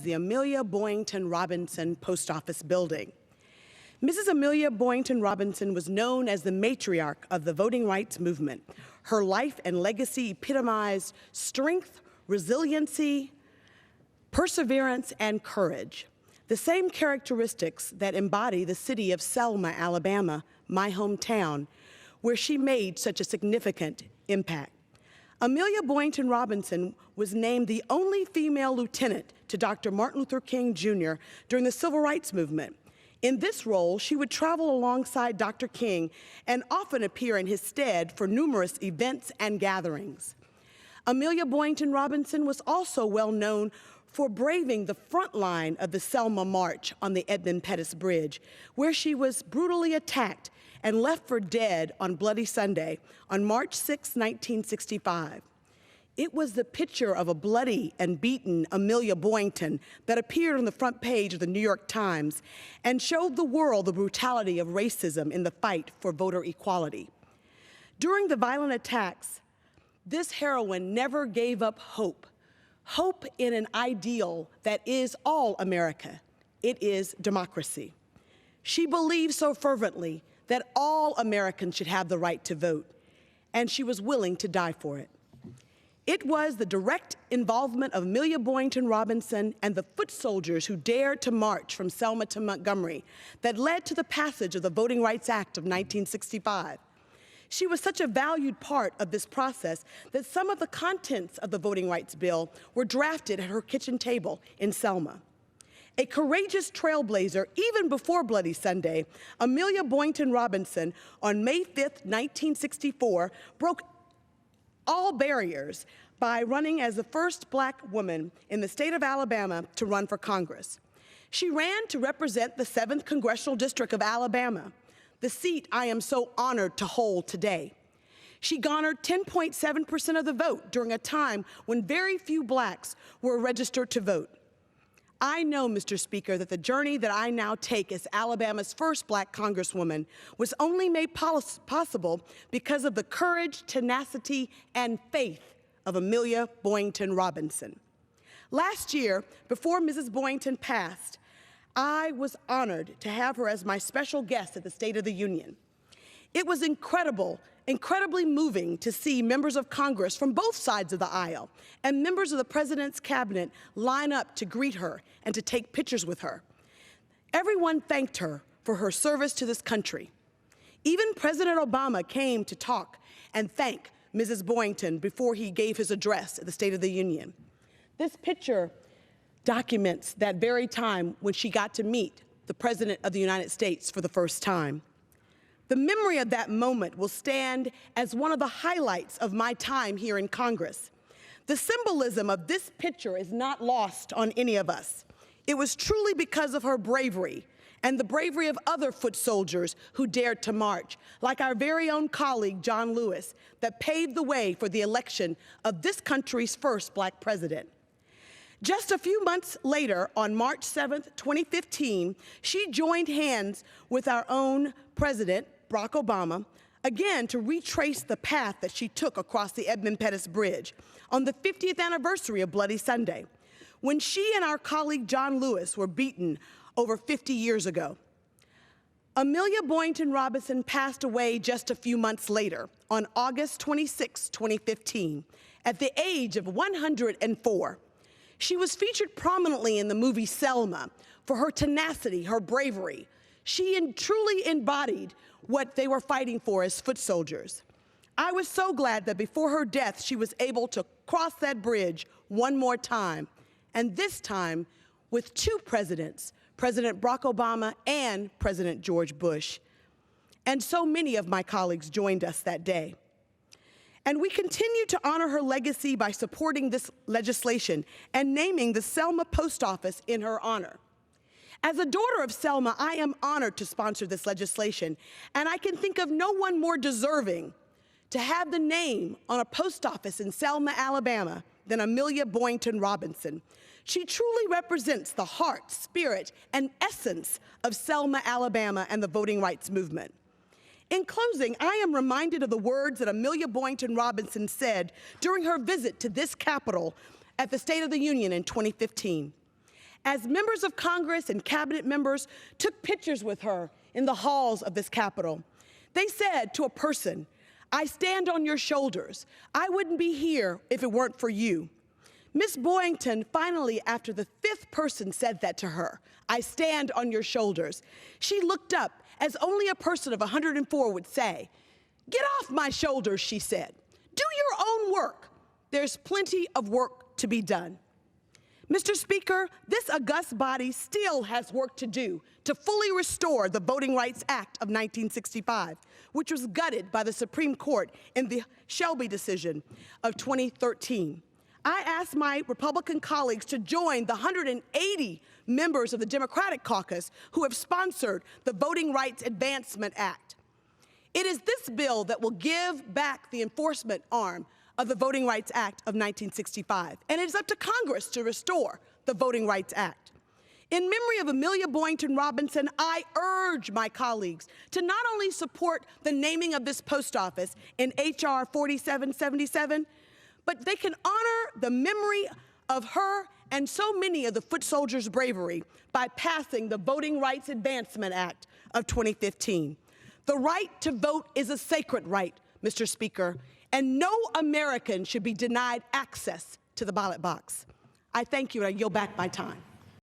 The Amelia Boynton Robinson Post Office building. Mrs. Amelia Boynton Robinson was known as the matriarch of the voting rights movement. Her life and legacy epitomized strength, resiliency, perseverance, and courage. The same characteristics that embody the city of Selma, Alabama, my hometown, where she made such a significant impact. Amelia Boynton Robinson was named the only female lieutenant to Dr. Martin Luther King Jr. during the Civil Rights Movement. In this role, she would travel alongside Dr. King and often appear in his stead for numerous events and gatherings. Amelia Boynton Robinson was also well known for braving the front line of the Selma March on the Edmund Pettus Bridge, where she was brutally attacked and left for dead on Bloody Sunday on March 6, 1965. It was the picture of a bloody and beaten Amelia Boynton that appeared on the front page of the New York Times and showed the world the brutality of racism in the fight for voter equality. During the violent attacks, this heroine never gave up hope. Hope in an ideal that is all America. It is democracy. She believed so fervently that all Americans should have the right to vote, and she was willing to die for it. It was the direct involvement of Amelia Boynton Robinson and the foot soldiers who dared to march from Selma to Montgomery that led to the passage of the Voting Rights Act of 1965. She was such a valued part of this process that some of the contents of the Voting Rights Bill were drafted at her kitchen table in Selma. A courageous trailblazer, even before Bloody Sunday, Amelia Boynton Robinson, on May 5, 1964, broke all barriers by running as the first Black woman in the state of Alabama to run for Congress. She ran to represent the 7th Congressional District of Alabama, the seat I am so honored to hold today. She garnered 10.7% of the vote during a time when very few Blacks were registered to vote. I know, Mr. Speaker, that the journey that I now take as Alabama's first Black Congresswoman was only made possible because of the courage, tenacity, and faith of Amelia Boynton Robinson. Last year, before Mrs. Boynton passed, I was honored to have her as my special guest at the State of the Union. It was incredibly moving to see members of Congress from both sides of the aisle and members of the President's cabinet line up to greet her and to take pictures with her. Everyone thanked her for her service to this country. Even President Obama came to talk and thank Mrs. Boynton before he gave his address at the State of the Union. This picture documents that very time when she got to meet the President of the United States for the first time. The memory of that moment will stand as one of the highlights of my time here in Congress. The symbolism of this picture is not lost on any of us. It was truly because of her bravery and the bravery of other foot soldiers who dared to march, like our very own colleague, John Lewis, that paved the way for the election of this country's first Black president. Just a few months later, on March 7, 2015, she joined hands with our own President, Barack Obama, again to retrace the path that she took across the Edmund Pettus Bridge on the 50th anniversary of Bloody Sunday, when she and our colleague John Lewis were beaten over 50 years ago. Amelia Boynton Robinson passed away just a few months later, on August 26, 2015, at the age of 104. She was featured prominently in the movie Selma for her tenacity, her bravery. She truly embodied what they were fighting for as foot soldiers. I was so glad that before her death, she was able to cross that bridge one more time, and this time with two presidents, President Barack Obama and President George Bush. And so many of my colleagues joined us that day. And we continue to honor her legacy by supporting this legislation and naming the Selma Post Office in her honor. As a daughter of Selma, I am honored to sponsor this legislation, and I can think of no one more deserving to have the name on a post office in Selma, Alabama, than Amelia Boynton Robinson. She truly represents the heart, spirit, and essence of Selma, Alabama, and the voting rights movement. In closing, I am reminded of the words that Amelia Boynton Robinson said during her visit to this Capitol at the State of the Union in 2015. as members of Congress and cabinet members took pictures with her in the halls of this Capitol. They said to a person, "I stand on your shoulders. I wouldn't be here if it weren't for you." Ms. Boynton finally, after the fifth person said that to her, "I stand on your shoulders," she looked up as only a person of 104 would say. "Get off my shoulders," she said. "Do your own work. There's plenty of work to be done." Mr. Speaker, this august body still has work to do to fully restore the Voting Rights Act of 1965, which was gutted by the Supreme Court in the Shelby decision of 2013. I asked my Republican colleagues to join the 180 members of the Democratic caucus who have sponsored the Voting Rights Advancement Act. It is this bill that will give back the enforcement arm of the Voting Rights Act of 1965, and it is up to Congress to restore the Voting Rights Act. In memory of Amelia Boynton Robinson, I urge my colleagues to not only support the naming of this post office in H.R. 4777, but they can honor the memory of her and so many of the foot soldiers' bravery by passing the Voting Rights Advancement Act of 2015. The right to vote is a sacred right, Mr. Speaker, and no American should be denied access to the ballot box. I thank you, and I yield back my time.